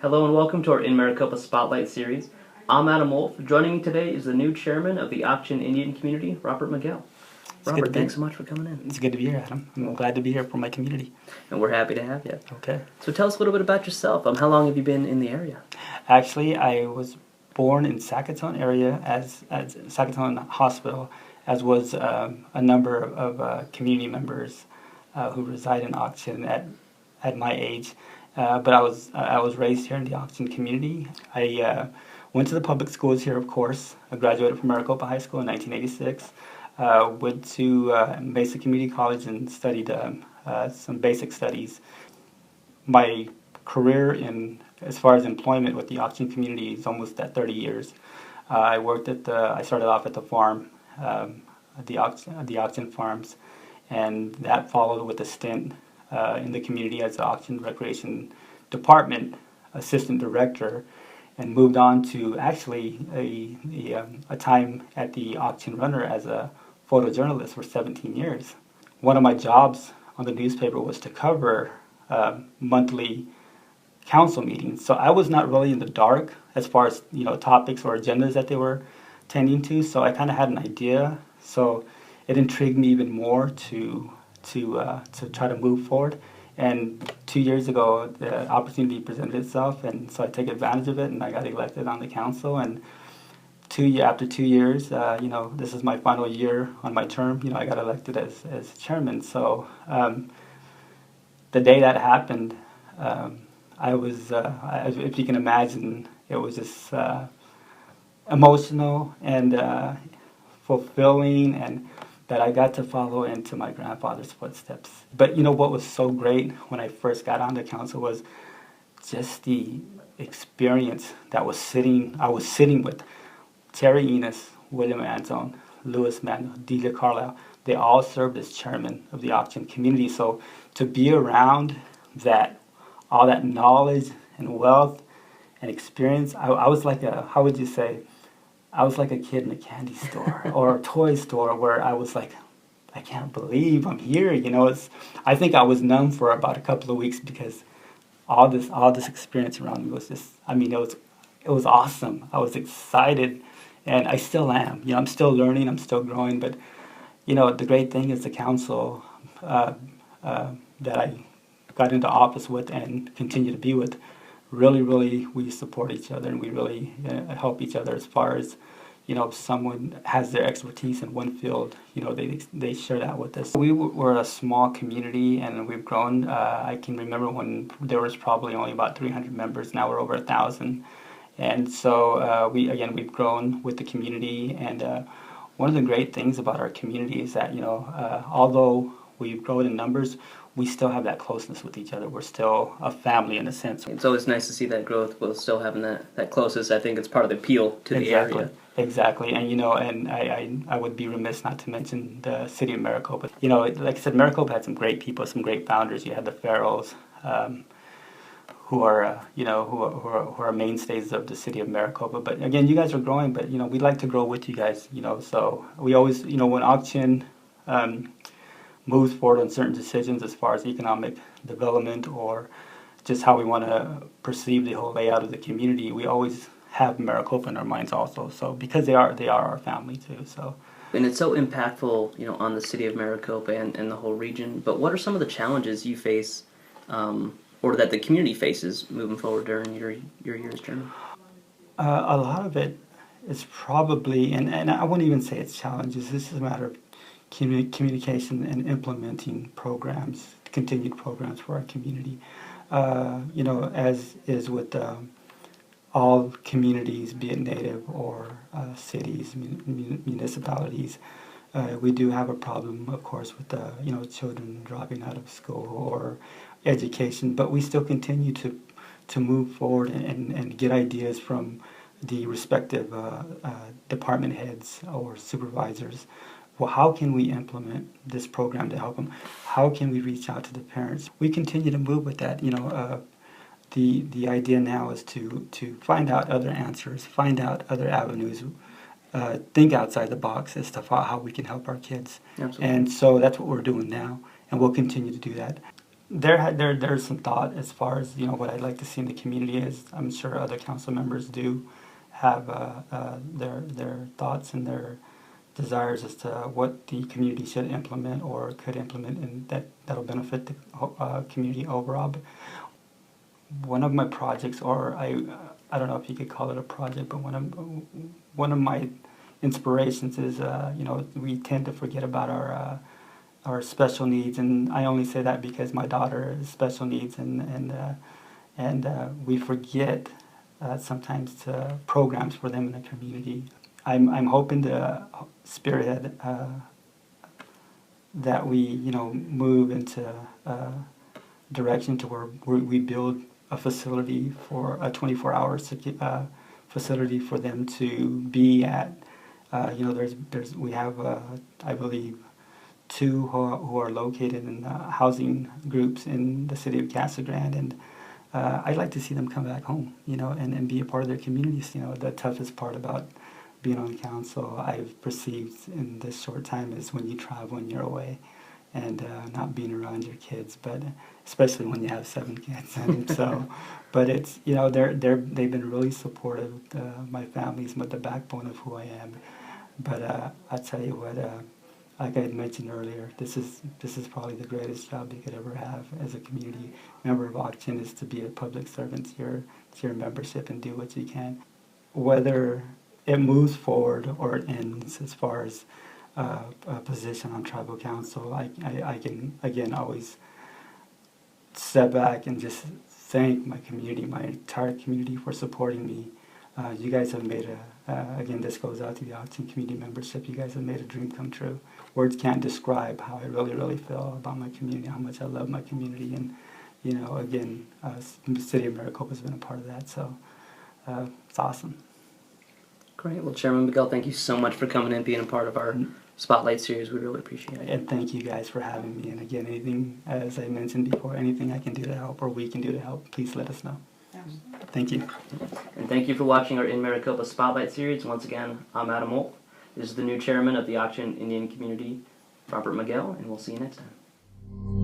Hello and welcome to our InMaricopa Spotlight series. I'm Adam Wolf. Joining me today is the new chairman of the Auction Indian community, Robert Miguel. Robert, thanks so much for coming in. It's good to be here, Adam. I'm glad to be here for my community. And we're happy to have you. Okay. So tell us a little bit about yourself. How long have you been in the area? Actually, I was born in Saskatoon area as Saskatoon Hospital, as was a number of community members who reside in Auction at my age. But I was raised here in the Auction community. I went to the public schools here, of course. I graduated from Maricopa High School in 1986. Went to Mesa Community College and studied some basic studies. My career as far as employment with the Auction community is almost at 30 years. I started off at the farm, the Auction farms, and that followed with a stint in the community as the Auction Recreation Department Assistant Director, and moved on to actually a time at the Auction Runner as a photojournalist for 17 years. One of my jobs on the newspaper was to cover monthly council meetings. So I was not really in the dark as far as topics or agendas that they were tending to. So I kind of had an idea. So it intrigued me even more to try to move forward. And 2 years ago, the opportunity presented itself, and so I took advantage of it, and I got elected on the council. And after 2 years, this is my final year on my term. I got elected as chairman. So the day that happened, I was, if you can imagine, it was just emotional and fulfilling, and that I got to follow into my grandfather's footsteps. But what was so great when I first got on the council was just the experience I was sitting with Terry Enos, William Anzone, Louis Manuel, Delia Carlisle. They all served as chairman of the Auction community. So to be around all that knowledge and wealth and experience, I was like how would you say? I was like a kid in a candy store or a toy store where I was like, I can't believe I'm here. I think I was numb for about a couple of weeks because all this experience around me was just, it was awesome. I was excited, and I still am. I'm still learning, I'm still growing, but the great thing is the council that I got into office with and continue to be with, really we support each other, and we really help each other as far as if someone has their expertise in one field, they share that with us. We're a small community, and we've grown. I can remember when there was probably only about 300 members. Now we're over 1,000, and so we've grown with the community. And one of the great things about our community is that although we've grown in numbers, we still have that closeness with each other. We're still a family in a sense. It's always nice to see that growth while still having that closeness. I think it's part of the appeal to the area. Exactly. And and I would be remiss not to mention the city of Maricopa. Like I said, Maricopa had some great people, some great founders. You had the Farrells, who are mainstays of the city of Maricopa. But again, you guys are growing, but we'd like to grow with you guys. So we always, when Auction moves forward on certain decisions as far as economic development or just how we want to perceive the whole layout of the community, we always have Maricopa in our minds also. So because they are our family too. So. And it's so impactful, on the city of Maricopa and the whole region. But what are some of the challenges you face, or that the community faces moving forward during your year's journey? A lot of it is probably, and I wouldn't even say it's challenges. This is a matter of communication and implementing programs, continued programs for our community. As is with all communities, be it native or cities, municipalities, we do have a problem, of course, with children dropping out of school or education. But we still continue to move forward and get ideas from the respective department heads or supervisors. Well, how can we implement this program to help them? How can we reach out to the parents? We continue to move with that. The idea now is to find out other answers, find out other avenues, think outside the box as to how we can help our kids. Absolutely. And so that's what we're doing now, and we'll continue to do that. there's some thought as far as what I'd like to see in the community is. I'm sure other council members do have their thoughts and their desires as to what the community should implement or could implement, and that'll benefit the community overall. But one of my projects, or I don't know if you could call it a project, but one of my inspirations is we tend to forget about our special needs, and I only say that because my daughter has special needs, and we forget sometimes to programs for them in the community. I'm hoping to spearhead that we move into direction to where we build a facility for a 24-hour facility for them to be at. We have I believe 2 who are located in housing groups in the city of Casa Grande, and I'd like to see them come back home, and be a part of their communities. The toughest part about being on council, I've perceived in this short time, is when you travel and you're away, and not being around your kids, but especially when you have 7 kids. And so, but it's they've been really supportive. My family's the backbone of who I am. But I tell you what, like I had mentioned earlier, this is probably the greatest job you could ever have as a community member of Auction, is to be a public servant to your membership and do what you can. Whether it moves forward or it ends as far as a position on tribal council, I can again always step back and just thank my community, my entire community, for supporting me. You guys have made again, this goes out to the Auction community membership, you guys have made a dream come true. Words can't describe how I really, really feel about my community, how much I love my community, and again, the city of Maricopa has been a part of that, so it's awesome. Great. Well, Chairman Miguel, thank you so much for coming in, being a part of our Spotlight series. We really appreciate it. And thank you guys for having me. And again, anything, as I mentioned before, anything I can do to help or we can do to help, please let us know. Thank you. And thank you for watching our InMaricopa Spotlight series. Once again, I'm Adam Wolf. This is the new chairman of the Auction Indian Community, Robert Miguel, and we'll see you next time.